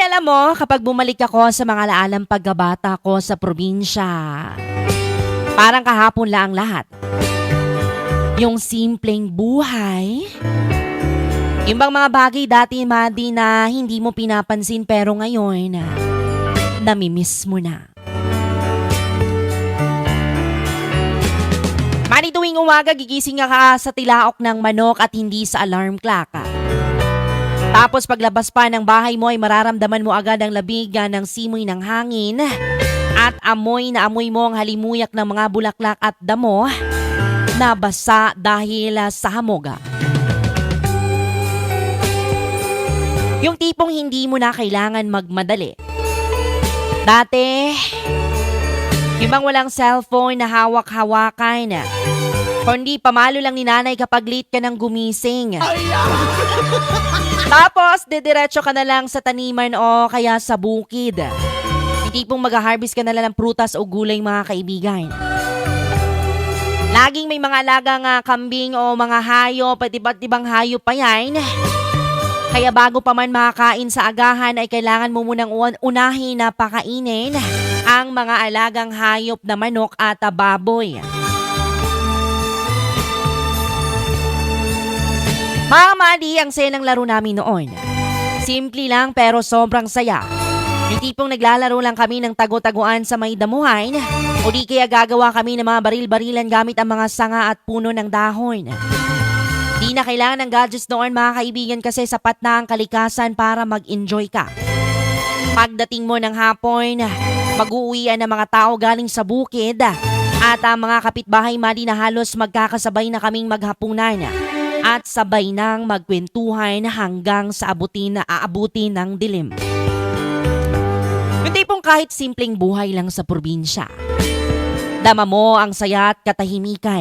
alam mo, kapag bumalik ako sa mga laalang pagkabata ko sa probinsya, parang kahapon lang ang lahat. Yung simpleng buhay, yung bang mga bagay dati, Madi, na hindi mo pinapansin pero ngayon, namimiss mo na. Madi, tuwing umaga, gigising ka sa tilaok ng manok at hindi sa alarm clock. Tapos paglabas pa ng bahay mo ay mararamdaman mo agad ang labig ng simoy ng hangin at amoy na amoy mo ang halimuyak ng mga bulaklak at damo na basa dahil sa hamog. Yung tipong hindi mo na kailangan magmadali. Dati, yung bang walang cellphone na hawak-hawakan, kundi pamalo lang ni nanay kapag late ka nang gumising. Tapos, didiretso ka na lang sa taniman o kaya sa bukid. Yung tipong mag-harvest ka na lang ng prutas o gulay, mga kaibigan. Laging may mga alagang kambing o mga hayop, pati iba't ibang hayop pa yan. Kaya bago pa man makakain sa agahan ay kailangan mo munang unahin na pakainin ang mga alagang hayop na manok at baboy. Mga Madi, ang saya ng laro namin noon. Simple lang pero sobrang saya. Yung tipong naglalaro lang kami ng tago-taguan sa may damuhan o di kaya gagawa kami ng mga baril-barilan gamit ang mga sanga at puno ng dahon. Di na kailangan ng gadgets noon, mga kaibigan, kasi sapat na ang kalikasan para mag-enjoy ka. Pagdating mo ng hapon, mag-uuwian ng mga tao galing sa bukid at ang mga kapitbahay, Madi, na halos magkakasabay na kaming maghapunan at sabay nang magkwentuhan hanggang sa aabutin ng dilim. Yung tipong kahit simpleng buhay lang sa probinsya, dama mo ang saya at katahimikan.